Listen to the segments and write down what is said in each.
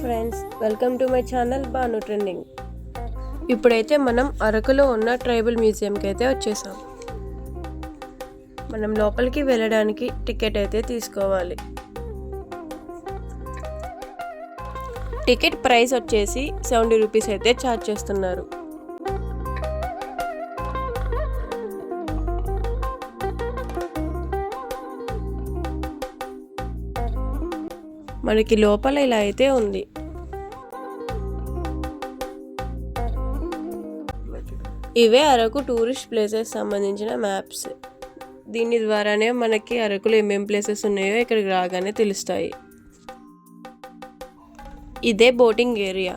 Friends, welcome to my channel Banu trending. ఇప్పుడైతే మనం అరకులో ఉన్న ట్రైబల్ మ్యూజియంకి అయితే వచ్చేసాం. మనం లోపలికి వెళ్ళడానికి టికెట్ అయితే తీసుకోవాలి. టికెట్ ప్రైస్ వచ్చేసి 70 రూపీస్ అయితే ఛార్జ్ చేస్తున్నారు. మనకి లోపల ఇలా అయితే ఉంది. ఇవే అరకు టూరిస్ట్ ప్లేసెస్ సంబంధించిన మ్యాప్స్. దీని ద్వారానే మనకి అరకులో ఏమేం ప్లేసెస్ ఉన్నాయో ఇక్కడికి రాగానే తెలుస్తాయి. ఇదే బోటింగ్ ఏరియా.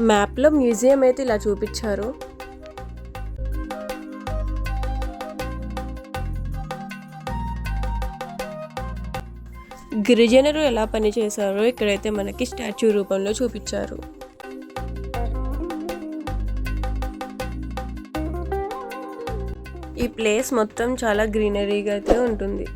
మ్యాప్లో మ్యూజియం అయితే ఇలా చూపించారు. గిరిజనులు ఎలా పనిచేశారో ఇక్కడైతే మనకి స్టాచ్యూ రూపంలో చూపించారు. ఈ ప్లేస్ మొత్తం చాలా గ్రీనరీగా అయితే ఉంటుంది.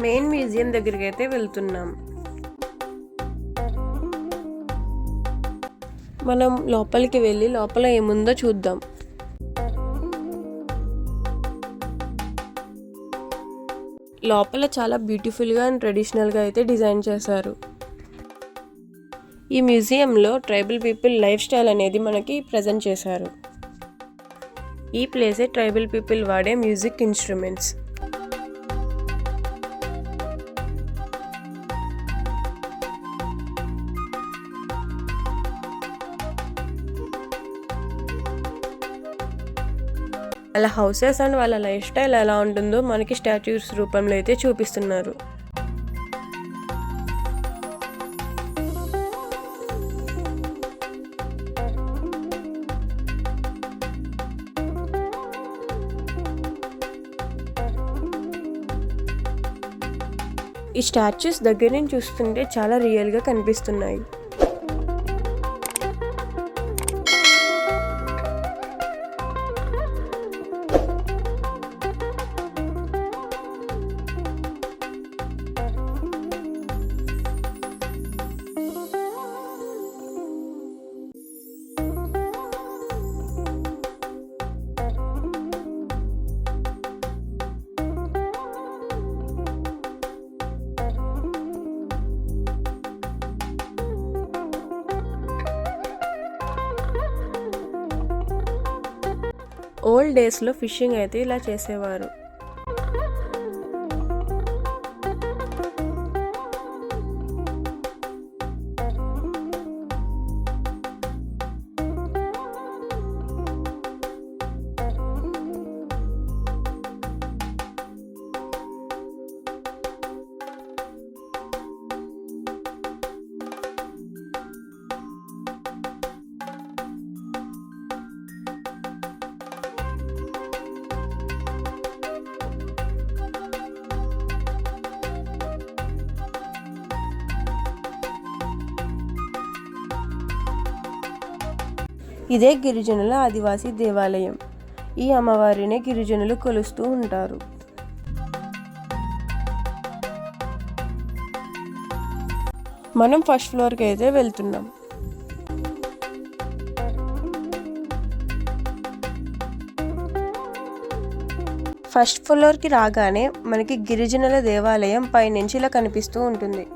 మెయిన్ మ్యూజియం దగ్గరికి అయితే వెళ్తున్నాం. మనం లోపలికి వెళ్ళి లోపల ఏముందో చూద్దాం. లోపల చాలా బ్యూటిఫుల్గా అండ్ ట్రెడిషనల్గా అయితే డిజైన్ చేశారు. ఈ మ్యూజియంలో ట్రైబల్ పీపుల్ లైఫ్ స్టైల్ అనేది మనకి ప్రజెంట్ చేశారు. ఈ ప్లేసే ట్రైబల్ పీపుల్ వాడే మ్యూజిక్ ఇన్స్ట్రుమెంట్స్. వాళ్ళ హౌసెస్ అండ్ వాళ్ళ లైఫ్ స్టైల్ ఎలా ఉంటుందో మనకి స్టాచ్యూస్ రూపంలో అయితే చూపిస్తున్నారు. ఈ స్టాచ్యూస్ దగ్గర నుంచి చూస్తుంటే చాలా రియల్గా కనిపిస్తున్నాయి. ఓల్డ్ డేస్లో ఫిషింగ్ అయితే ఇలా చేసేవారు. ఇదే గిరిజనుల ఆదివాసీ దేవాలయం. ఈ అమ్మవారిని గిరిజనులు కొలుస్తూ ఉంటారు. మనం ఫస్ట్ ఫ్లోర్కి అయితే వెళ్తున్నాం. ఫస్ట్ ఫ్లోర్కి రాగానే మనకి గిరిజనుల దేవాలయం పైనుంచి ఇలా కనిపిస్తూ ఉంటుంది.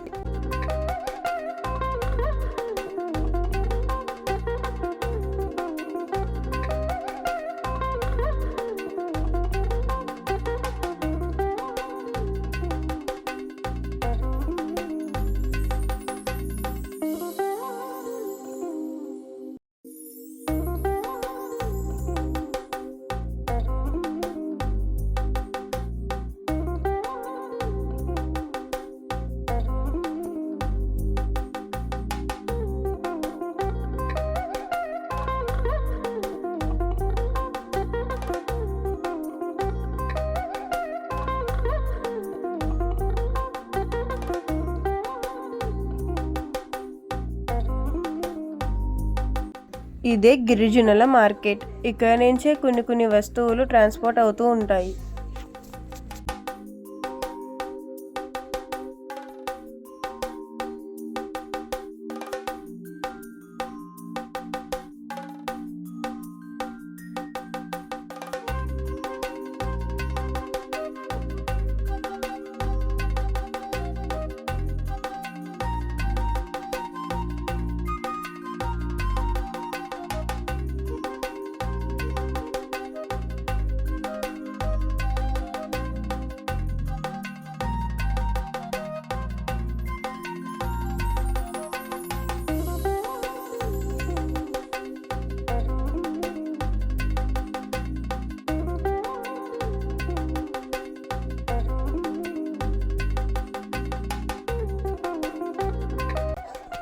ఇదే గిరిజనుల మార్కెట్. ఇక్కడ నుంచే కొన్ని వస్తువులు ట్రాన్స్పోర్ట్ అవుతూ ఉంటాయి.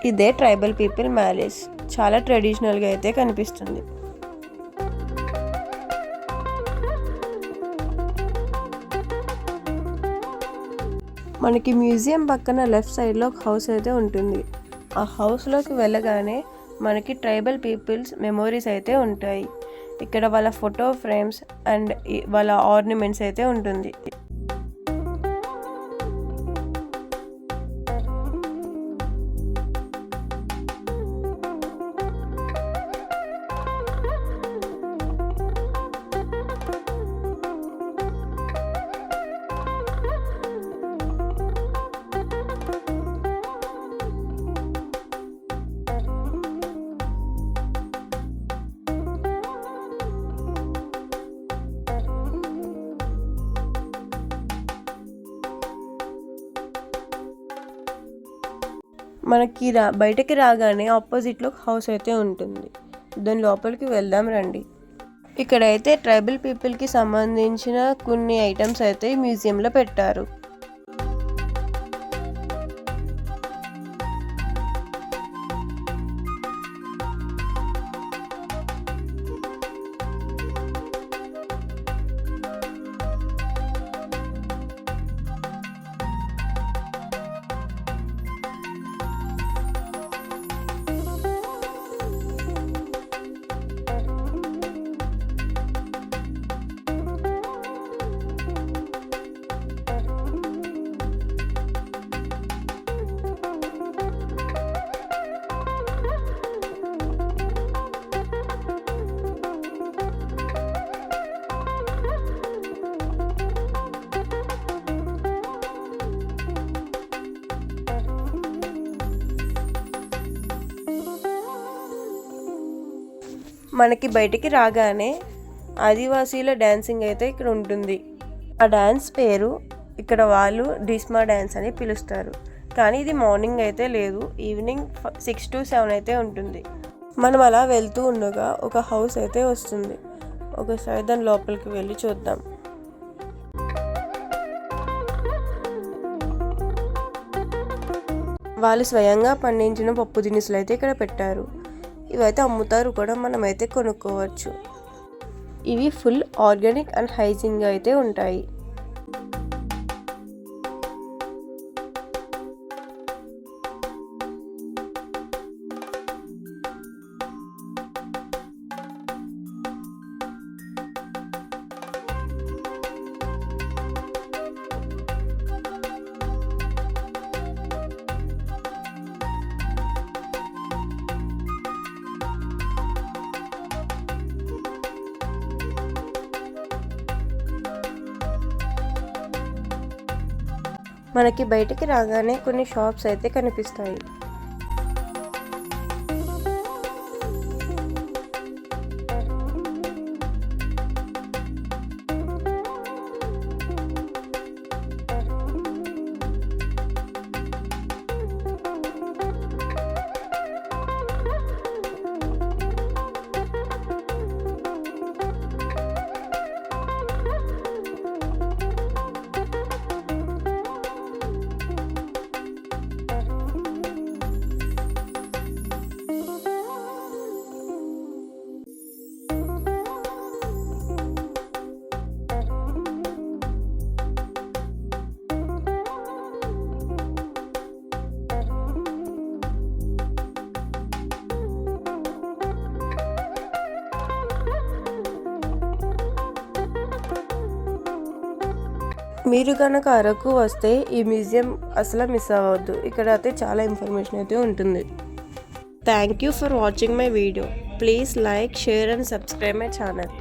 ఇదే ట్రైబల్ పీపుల్ మ్యారేజ్. చాలా ట్రెడిషనల్గా అయితే కనిపిస్తుంది. మనకి మ్యూజియం పక్కన లెఫ్ట్ సైడ్లో ఒక హౌస్ అయితే ఉంటుంది. ఆ హౌస్లోకి వెళ్ళగానే మనకి ట్రైబల్ పీపుల్స్ మెమోరీస్ అయితే ఉంటాయి. ఇక్కడ వాళ్ళ ఫోటో ఫ్రేమ్స్ అండ్ వాళ్ళ ఆర్నమెంట్స్ అయితే ఉంటుంది. మనకి బయటకి రాగానే ఆపోజిట్లో హౌస్ అయితే ఉంటుంది. దాని లోపలికి వెళ్దాం రండి. ఇక్కడైతే ట్రైబల్ పీపుల్కి సంబంధించిన కొన్ని ఐటమ్స్ అయితే మ్యూజియంలో పెట్టారు. మనకి బయటికి రాగానే ఆదివాసీల డాన్సింగ్ అయితే ఇక్కడ ఉంటుంది. ఆ డ్యాన్స్ పేరు ఇక్కడ వాళ్ళు డిస్మా డ్యాన్స్ అని పిలుస్తారు. కానీ ఇది మార్నింగ్ అయితే లేదు, ఈవినింగ్ 6 to 7 అయితే ఉంటుంది. మనం అలా వెళ్తూ ఉండగా ఒక హౌస్ అయితే వస్తుంది. ఒకసారి దాని లోపలికి వెళ్ళి చూద్దాం. వాళ్ళు స్వయంగా పండించిన పప్పు దినుసులు అయితే ఇక్కడ పెట్టారు. ఇవైతే అమ్ముతారు కూడా, మనమైతే కొనుక్కోవచ్చు. ఇవి ఫుల్ ఆర్గానిక్ అండ్ హైజీన్గా అయితే ఉంటాయి. మనకి బయటికి రాగానే కొన్ని షాప్స్ అయితే కనిపిస్తాయి. మీరు కనుక అరకు వస్తే ఈ మ్యూజియం అసలు మిస్ అవ్వద్దు. ఇక్కడ అయితే చాలా ఇన్ఫర్మేషన్ అయితే ఉంటుంది. Thank you for watching my video. Please like, share and subscribe my channel.